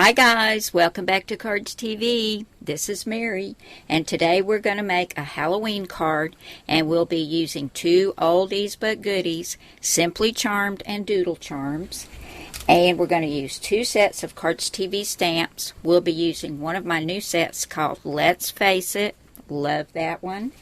Hi guys, welcome back to Cardz TV. This is Mary, and today we're going to make a Halloween card, and we'll be using two oldies but goodies, Simply Charmed and Doodle Charms. And we're going to use two sets of Cardz TV stamps. We'll be using one of my new sets called Let's Face It. Love that one.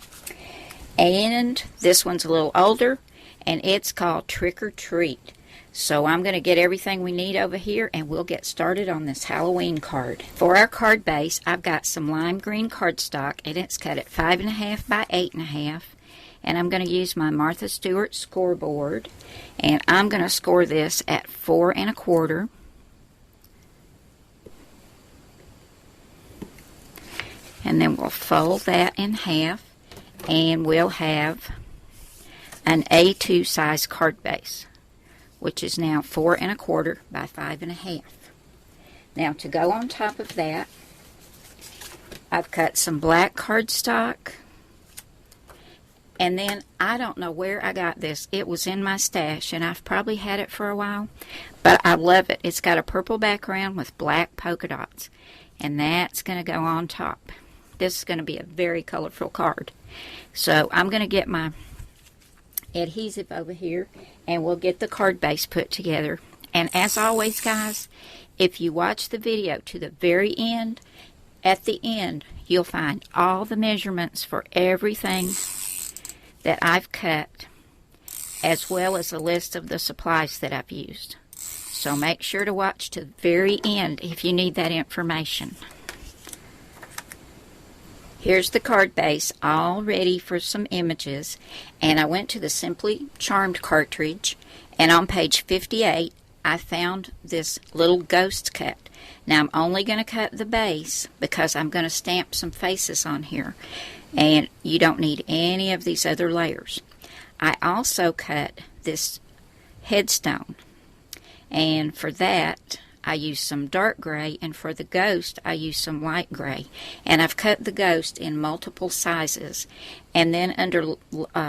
And this one's a little older, and it's called Trick or Treat. So I'm going to get everything we need over here, and we'll get started on this Halloween card. For our card base, I've got some lime green cardstock, and it's cut at 5.5 by 8.5. And I'm going to use my Martha Stewart scoreboard, and I'm going to score this at 4 1/4. And then we'll fold that in half, and we'll have an A2 size card base, which is now 4 1/4 by 5.5. Now to go on top of that, I've cut some black cardstock, and then I don't know where I got this. It was in my stash, and I've probably had it for a while, but I love it. It's got a purple background with black polka dots, and that's going to go on top. This is going to be a very colorful card. So I'm going to get my adhesive over here, and we'll get the card base put together. And as always, guys, if you watch the video to the very end, at the end you'll find all the measurements for everything that I've cut, as well as a list of the supplies that I've used. So make sure to watch to the very end if you need that information. Here's the card base all ready for some images, and I went to the Simply Charmed cartridge, and on page 58 I found this little ghost cut. Now I'm only going to cut the base because I'm going to stamp some faces on here, and you don't need any of these other layers. I also cut this headstone, and for that I used some dark gray, and for the ghost I used some light gray. And I've cut the ghost in multiple sizes, and then under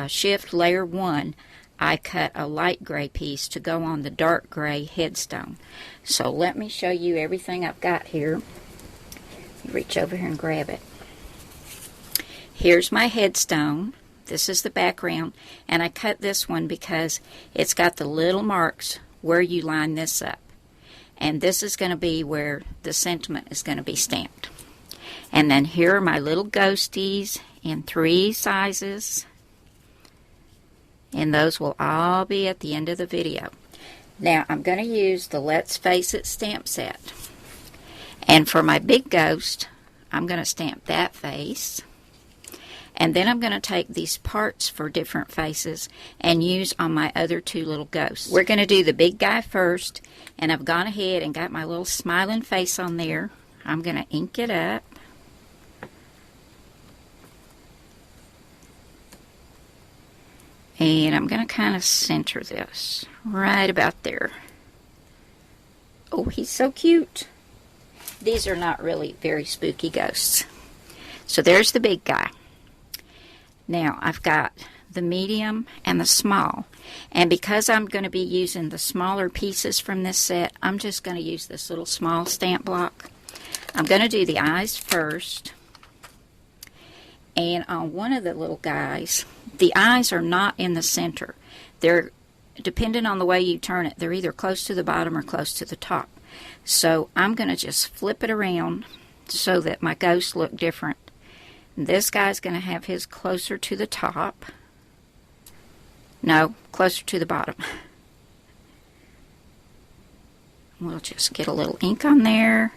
shift layer 1 I cut a light gray piece to go on the dark gray headstone. So let me show you everything I've got here. Reach over here and grab it. Here's my headstone. This is the background, and I cut this one because it's got the little marks where you line this up. And this is going to be where the sentiment is going to be stamped. And then here are my little ghosties in 3 sizes. And those will all be at the end of the video. Now I'm going to use the Let's Face It stamp set. And for my big ghost, I'm going to stamp that face. And then I'm going to take these parts for different faces and use on my other 2 little ghosts. We're going to do the big guy first, and I've gone ahead and got my little smiling face on there. I'm going to ink it up. And I'm going to kind of center this right about there. Oh, he's so cute. These are not really very spooky ghosts. So there's the big guy. Now I've got the medium and the small, and because I'm going to be using the smaller pieces from this set, I'm just going to use this little small stamp block. I'm going to do the eyes first, and on one of the little guys, the eyes are not in the center. They're, depending on the way you turn it, they're either close to the bottom or close to the top. So I'm going to just flip it around so that my ghosts look different. This guy's going to have his closer to the top. No, closer to the bottom. We'll just get a little ink on there.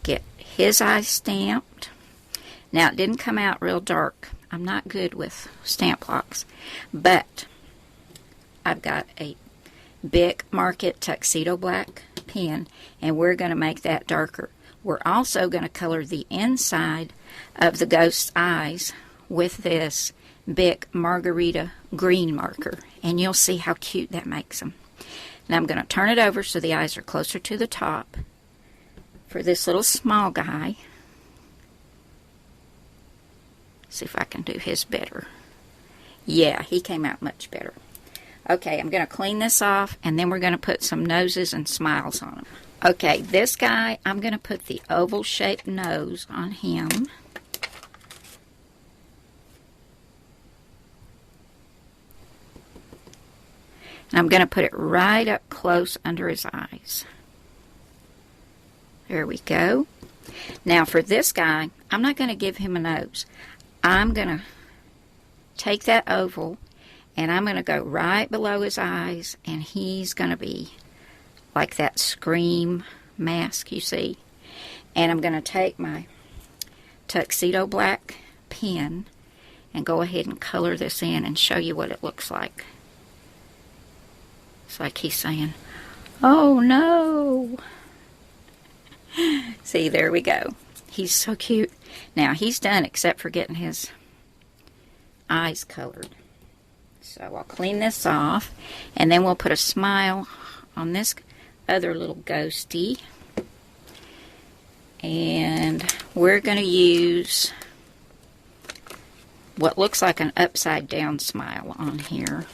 Get his eyes stamped. Now, it didn't come out real dark. I'm not good with stamp blocks. But I've got a Bic Market Tuxedo Black pen, and we're going to make that darker. We're also going to color the inside of the ghost's eyes with this Bic Margarita green marker, and you'll see how cute that makes them. Now I'm going to turn it over so the eyes are closer to the top for this little small guy. See if I can do his better. Yeah, he came out much better. Okay, I'm going to clean this off, and then we're going to put some noses and smiles on them. Okay, this guy, I'm going to put the oval-shaped nose on him. And I'm going to put it right up close under his eyes. There we go. Now for this guy, I'm not going to give him a nose. I'm going to take that oval and I'm going to go right below his eyes, and he's going to be like that Scream mask you see. And I'm going to take my tuxedo black pen and go ahead and color this in and show you what it looks like. It's like he's saying, "Oh no." See, there we go. He's so cute. Now, he's done except for getting his eyes colored. So I'll clean this off, and then we'll put a smile on this other little ghosty. And we're going to use what looks like an upside down smile on here.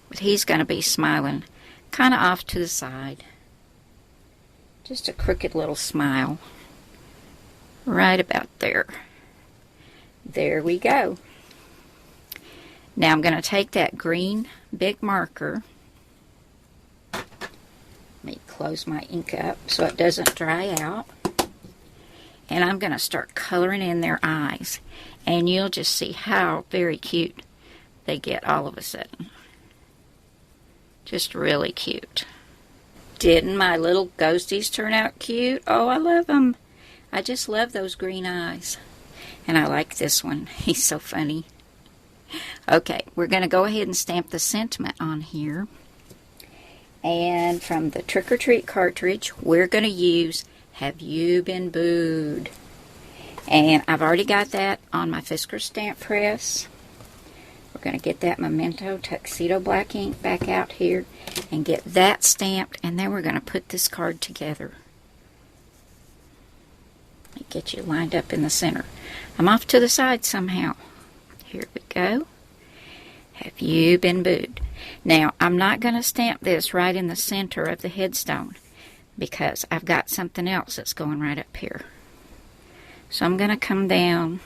But he's going to be smiling kind of off to the side. Just a crooked little smile. Right about there. There we go. Now I'm going to take that green big marker. Let me close my ink up so it doesn't dry out. And I'm going to start coloring in their eyes. And you'll just see how very cute they get all of a sudden. Just really cute. Didn't my little ghosties turn out cute? Oh, I love them. I just love those green eyes. And I like this one. He's so funny. Okay, we're going to go ahead and stamp the sentiment on here. And from the Trick or Treat cartridge, we're going to use "Have You Been Booed?" And I've already got that on my Fisker stamp press. We're going to get that Memento Tuxedo Black ink back out here and get that stamped, and then we're going to put this card together. Let me get you lined up in the center. I'm off to the side somehow. Here we go. Have you been booed? Now, I'm not going to stamp this right in the center of the headstone because I've got something else that's going right up here. So I'm going to come down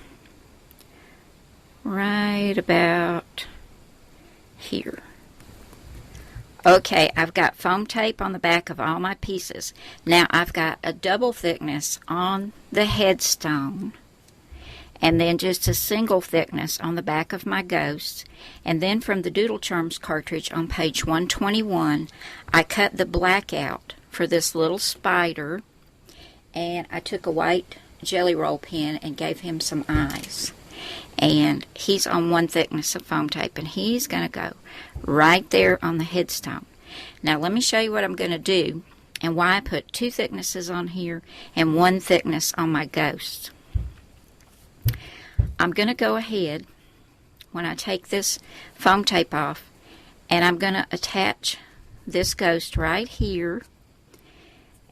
right about here. Okay, I've got foam tape on the back of all my pieces. Now I've got a double thickness on the headstone, and then just a single thickness on the back of my ghosts. And then from the Doodle Charms cartridge on page 121, I cut the black out for this little spider, and I took a white jelly roll pen and gave him some eyes. And he's on one thickness of foam tape, and he's going to go right there on the headstone. Now let me show you what I'm going to do and why I put two thicknesses on here and one thickness on my ghost. I'm going to go ahead when I take this foam tape off, and I'm going to attach this ghost right here,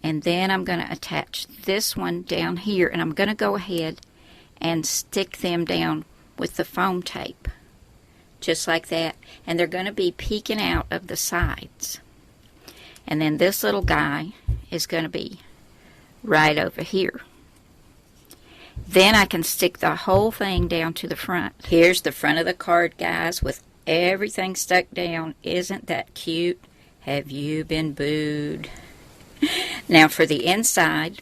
and then I'm going to attach this one down here, and I'm going to go ahead and stick them down with the foam tape, just like that, and they're going to be peeking out of the sides. And then this little guy is going to be right over here. Then I can stick the whole thing down to the front. Here's the front of the card, guys, with everything stuck down. Isn't that cute? Have you been booed? Now for the inside,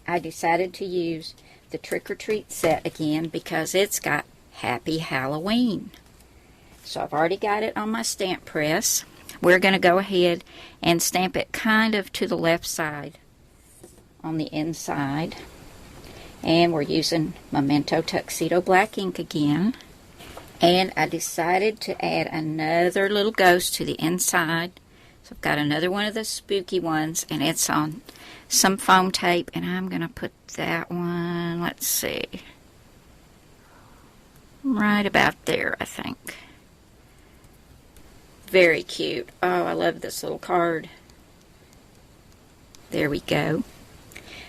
I decided to use the Trick or Treat set again because it's got Happy Halloween. So I've already got it on my stamp press. We're going to go ahead and stamp it kind of to the left side on the inside. And we're using Memento Tuxedo Black ink again. And I decided to add another little ghost to the inside. So I've got another one of the spooky ones, and it's on some foam tape, and I'm going to put that one, let's see, right about there, I think. Very cute. Oh, I love this little card. There we go.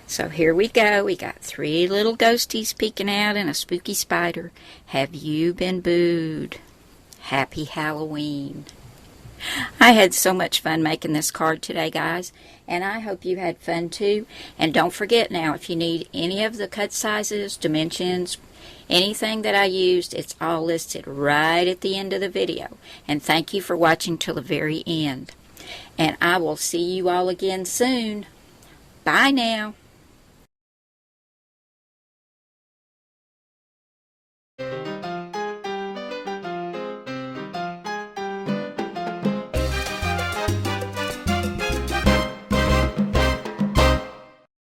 So here we go. We got three little ghosties peeking out and a spooky spider. Have you been booed? Happy Halloween. I had so much fun making this card today, guys, and I hope you had fun too. And don't forget now, if you need any of the cut sizes, dimensions, anything that I used, it's all listed right at the end of the video. And thank you for watching till the very end. And I will see you all again soon. Bye now.